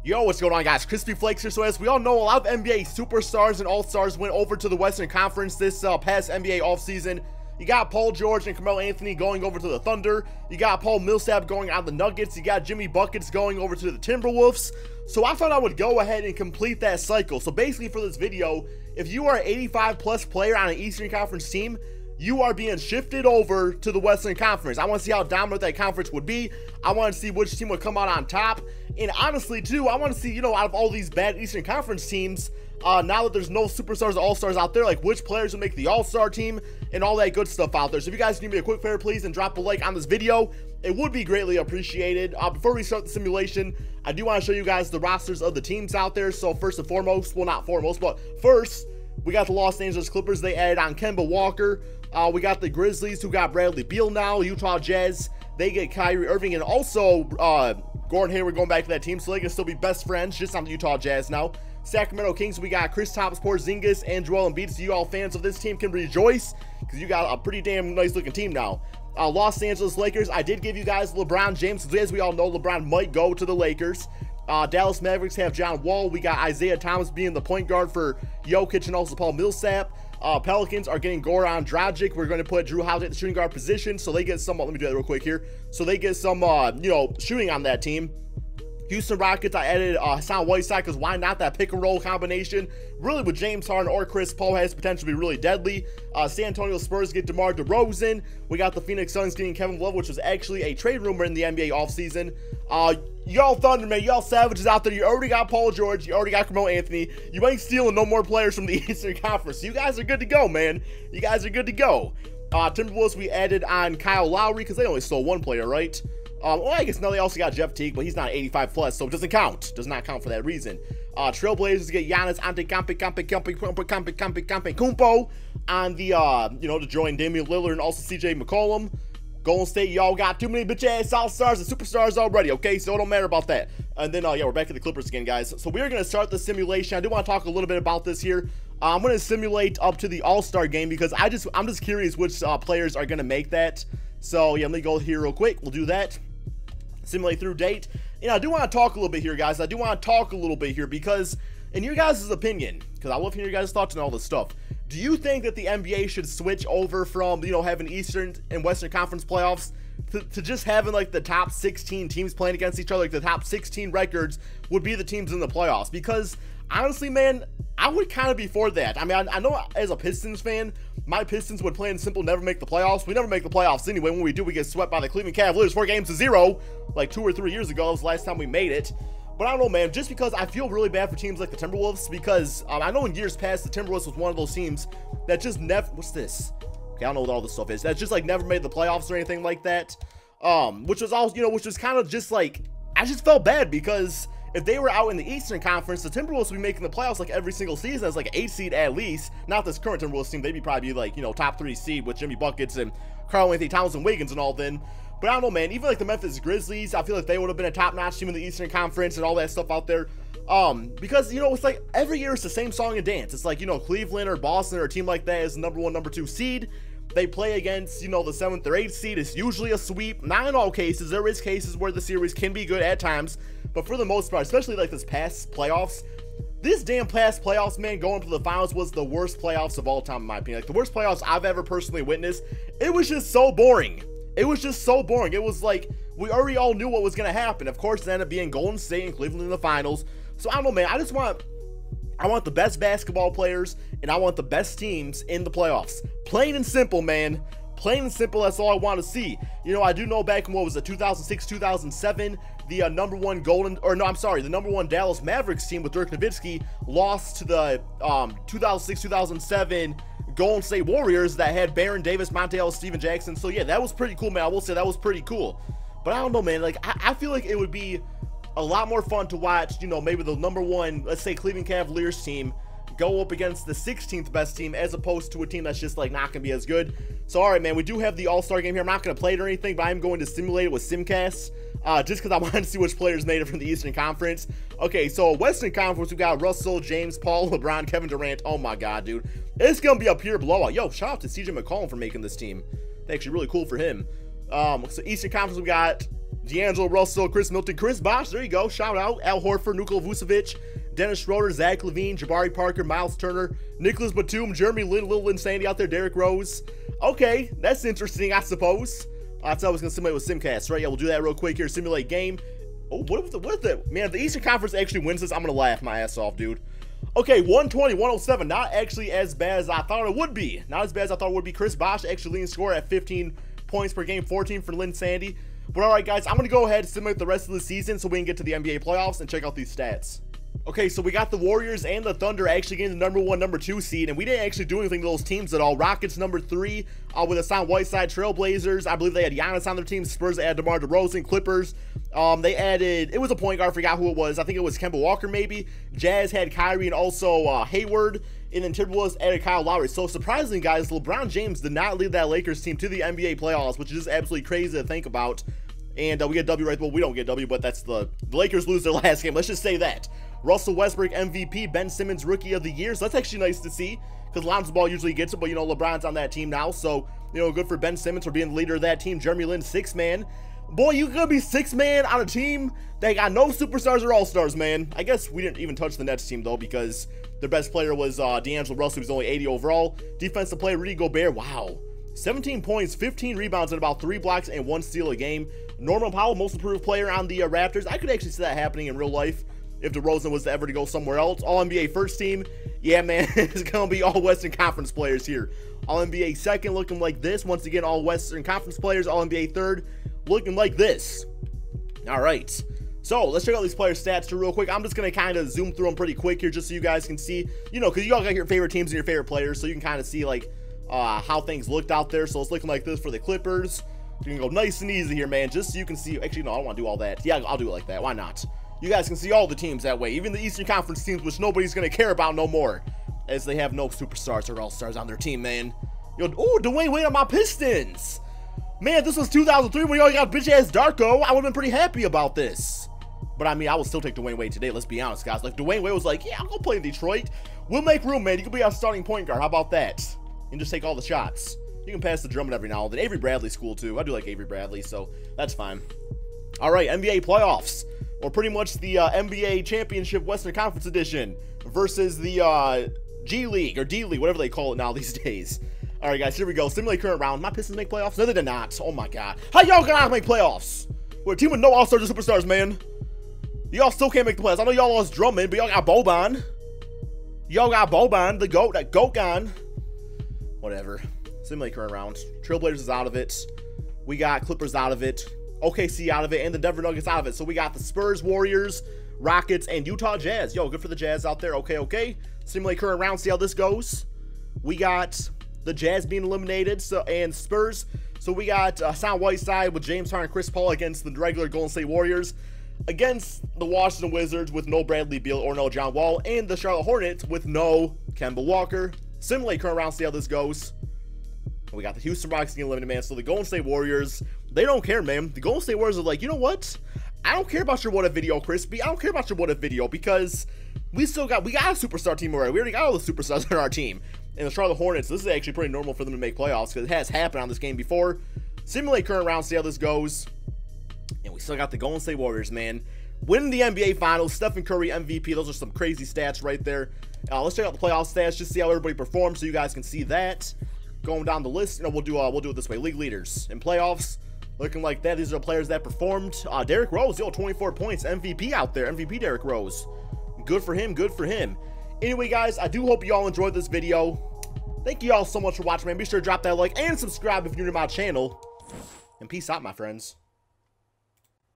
Yo, what's going on, guys? KrispyFlakes here. So as we all know, a lot of NBA superstars and all-stars went over to the Western Conference this past NBA offseason. You got Paul George and Carmelo Anthony going over to the Thunder. You got Paul Millsap going on the Nuggets. You got Jimmy Buckets going over to the Timberwolves. So I thought I would go ahead and complete that cycle. So basically for this video, if you are an 85+ player on an Eastern Conference team, you are being shifted over to the Western Conference. I want to see how dominant that conference would be. I want to see which team would come out on top. And honestly, too, I want to see, you know, out of all these bad Eastern Conference teams, now that there's no superstars or all-stars out there, like which players will make the all-star team and all that good stuff out there. So if you guys do me a quick favor, please, and drop a like on this video, it would be greatly appreciated. Before we start the simulation, I do want to show you guys the rosters of the teams out there. So first and foremost, well, not foremost, but first, we got the Los Angeles Clippers. They added on Kemba Walker. We got the Grizzlies, who got Bradley Beal now. Utah Jazz, they get Kyrie Irving, and also Gordon Hayward going back to that team, so they can still be best friends, just on the Utah Jazz now. Sacramento Kings, we got Kristaps Porzingis and Joel Embiid. So you all fans of this team can rejoice, because you got a pretty damn nice looking team now. Los Angeles Lakers, I did give you guys LeBron James, as we all know, LeBron might go to the Lakers. Dallas Mavericks have John Wall. We got Isaiah Thomas being the point guard for Jokic and also Paul Millsap. Pelicans are getting Goran Dragic. We're going to put Drew Holiday at the shooting guard position, so they get some, let me do that real quick here. So they get some, you know, shooting on that team. Houston Rockets, I added Hassan Whiteside, because why not? That pick and roll combination, really, with James Harden or Chris Paul, has potential to be really deadly. San Antonio Spurs get DeMar DeRozan. We got the Phoenix Suns getting Kevin Love, which was actually a trade rumor in the NBA offseason. Y'all Thunder, man, y'all savages out there, you already got Paul George, you already got Carmelo Anthony, you ain't stealing no more players from the Eastern Conference. So you guys are good to go, man. You guys are good to go. Timberwolves, we added on Kyle Lowry, because they only stole one player, right? Well, I guess now they also got Jeff Teague, but he's not 85+, so it doesn't count. Does not count for that reason. Trailblazers get Giannis Antetokounmpo on the, you know, to join Damian Lillard and also CJ McCollum. Golden State, y'all got too many bitch-ass all-stars and superstars already, okay? So it don't matter about that. And then, yeah, we're back to the Clippers again, guys. So we're going to start the simulation. I do want to talk a little bit about this here. I'm going to simulate up to the All-Star game, because I'm just curious which players are going to make that. So, yeah, let me go here real quick. We'll do that. Simulate through date. And I do want to talk a little bit here, guys. I do want to talk a little bit here, because in your guys' opinion, because I love hearing your guys' thoughts on all this stuff, do you think that the NBA should switch over from, you know, having Eastern and Western Conference playoffs to just having, like, the top 16 teams playing against each other? Like, the top 16 records would be the teams in the playoffs? Because, honestly, man, I would kind of be for that. I mean, I know as a Pistons fan, my Pistons would plain and simple never make the playoffs. We never make the playoffs anyway. When we do, we get swept by the Cleveland Cavaliers 4-0, like 2 or 3 years ago. That was the last time we made it. But I don't know, man, just because I feel really bad for teams like the Timberwolves, because I know in years past, the Timberwolves was one of those teams that just never, what's this? Okay, I don't know what all this stuff is. That just, like, never made the playoffs or anything like that. Which was also, you know, which was kind of just, like, I just felt bad, because if they were out in the Eastern Conference, the Timberwolves would be making the playoffs, like, every single season as, like, an 8 seed at least. Not this current Timberwolves team. They'd be probably, like, you know, top 3 seed with Jimmy Buckets and Karl-Anthony Towns and Wiggins and all then. But I don't know, man, even like the Memphis Grizzlies, I feel like they would have been a top-notch team in the Eastern Conference and all that stuff out there. Because, you know, it's like every year it's the same song and dance. It's like, you know, Cleveland or Boston or a team like that is the number 1, number 2 seed. They play against, you know, the 7th or 8th seed. It's usually a sweep. Not in all cases. There is cases where the series can be good at times. But for the most part, especially like this past playoffs, this damn past playoffs, man, going to the finals was the worst playoffs of all time, in my opinion. Like, the worst playoffs I've ever personally witnessed. It was just so boring. It was just so boring. It was like, we already all knew what was going to happen. Of course, it ended up being Golden State and Cleveland in the finals. So, I don't know, man. I want the best basketball players, and I want the best teams in the playoffs. Plain and simple, man. Plain and simple, that's all I want to see. You know, I do know back in, what was it, 2006, 2007, the number 1 Dallas Mavericks team with Dirk Nowitzki lost to the 2006, 2007 Golden State Warriors that had Baron Davis, Monte Ellis, Steven Jackson. So yeah, that was pretty cool, man. I will say that was pretty cool. But I don't know, man. Like, I feel like it would be a lot more fun to watch, you know, maybe the number 1, let's say, Cleveland Cavaliers team go up against the 16th best team, as opposed to a team that's just, like, not gonna be as good. So all right, man, we do have the All-Star game here. I'm not gonna play it or anything, but I'm going to simulate it with Simcast, just because I wanted to see which players made it from the Eastern Conference. Okay, so Western Conference, we got Russell, James, Paul, LeBron, Kevin Durant. Oh my god, dude, it's gonna be a pure blowout. Yo, shout out to CJ McCollum for making this team. Actually, really cool for him. So Eastern Conference, we got D'Angelo Russell, Chris Milton, Chris Bosh, there you go, shout out. Al Horford, Nikola Vucevic, Dennis Schroeder, Zach LaVine, Jabari Parker, Miles Turner, Nicholas Batum, Jeremy Lin, Lil Lin Sandy out there, Derrick Rose. Okay, that's interesting, I suppose. I thought I was going to simulate with Simcast, right? Yeah, we'll do that real quick here, simulate game. Oh, what if the, man, if the Eastern Conference actually wins this, I'm going to laugh my ass off, dude. Okay, 120, 107, not actually as bad as I thought it would be. Not as bad as I thought it would be. Chris Bosh actually leading score at 15 points per game, 14 for Lin Sandy. But all right, guys, I'm going to go ahead and simulate the rest of the season so we can get to the NBA playoffs and check out these stats. Okay, so we got the Warriors and the Thunder actually getting the #1, #2 seed, and we didn't actually do anything to those teams at all. Rockets #3 with Hassan Whiteside, Trailblazers. I believe they had Giannis on their team. Spurs, they had DeMar DeRozan. Clippers, they added, it was a point guard, I forgot who it was. I think it was Kemba Walker maybe. Jazz had Kyrie and also Hayward. And then Timberwolves added Kyle Lowry. So surprisingly, guys, LeBron James did not lead that Lakers team to the NBA playoffs, which is just absolutely crazy to think about. And we get a W right. Well, we don't get a W, but that's the Lakers lose their last game. Let's just say that. Russell Westbrook MVP, Ben Simmons Rookie of the Year. So that's actually nice to see because Lonzo Ball usually gets it, but, you know, LeBron's on that team now. So, you know, good for Ben Simmons for being the leader of that team. Jeremy Lin, 6-man. Boy, you gonna be 6-man on a team that got no superstars or all-stars, man. I guess we didn't even touch the Nets team, though, because their best player was D'Angelo Russell, who was only 80 overall. Defensive player, Rudy Gobert, wow. 17 points, 15 rebounds, and about 3 blocks and 1 steal a game. Norman Powell, most improved player on the Raptors. I could actually see that happening in real life if DeRozan was ever to go somewhere else. All-NBA first team. Yeah, man, it's going to be all Western Conference players here. All-NBA second looking like this. Once again, all Western Conference players. All-NBA third looking like this. All right. So, let's check out these players' stats too real quick. I'm just going to kind of zoom through them pretty quick here just so you guys can see, you know, because you all got your favorite teams and your favorite players, so you can kind of see, like, how things looked out there. So, it's looking like this for the Clippers. You can go nice and easy here, man, just so you can see. Actually, no, I don't want to do all that. Yeah, I'll do it like that. Why not? You guys can see all the teams that way, even the Eastern Conference teams, which nobody's going to care about no more, as they have no superstars or all-stars on their team, man. Yo, oh, Dwayne Wade on my Pistons. Man, this was 2003 when y'all got bitch-ass Darko. I would have been pretty happy about this. But, I mean, I would still take Dwayne Wade today, let's be honest, guys. Like, Dwayne Wade was like, yeah, I'll go play in Detroit. We'll make room, man. You can be our starting point guard. How about that? And just take all the shots. You can pass the Drummond every now and then. Avery Bradley's cool, too. I do like Avery Bradley, so that's fine. All right, NBA playoffs. Or pretty much the NBA Championship Western Conference Edition versus the G League or D League, whatever they call it now these days. All right, guys, here we go. Simulate current round. My Pistons make playoffs? No, they did not. Oh, my God. How y'all gonna make playoffs? We're a team with no all-stars or superstars, man. Y'all still can't make the playoffs. I know y'all lost Drummond, but y'all got Boban. Y'all got Boban, the GOAT, that GOAT gone. Whatever. Simulate current round. Trailblazers is out of it. We got Clippers out of it. OKC out of it, and the Denver Nuggets out of it. So we got the Spurs, Warriors, Rockets, and Utah Jazz. Yo, good for the Jazz out there. Okay, okay. Simulate current round, see how this goes. We got the Jazz being eliminated, and Spurs. So we got Hassan Whiteside with James Harden and Chris Paul against the regular Golden State Warriors. Against the Washington Wizards with no Bradley Beal or no John Wall. And the Charlotte Hornets with no Kemba Walker. Simulate current round, see how this goes. We got the Houston Rockets getting eliminated, man. So the Golden State Warriors, they don't care, man. The Golden State Warriors are like, you know what? I don't care about your what if video, Crispy. I don't care about your what if video because we got a superstar team already. We already got all the superstars on our team. And the Charlotte Hornets, this is actually pretty normal for them to make playoffs because it has happened on this game before. Simulate current round, see how this goes. And we still got the Golden State Warriors, man. Winning the NBA Finals, Stephen Curry MVP. Those are some crazy stats right there. Let's check out the playoff stats, just see how everybody performs so you guys can see that. Going down the list, you know, we'll do it this way. League leaders in playoffs, looking like that. These are the players that performed. Derrick Rose, yo, 24 points, MVP out there. MVP Derrick Rose. Good for him, good for him. Anyway, guys, I do hope you all enjoyed this video. Thank you all so much for watching, man. Be sure to drop that like and subscribe if you're new to my channel. And peace out, my friends.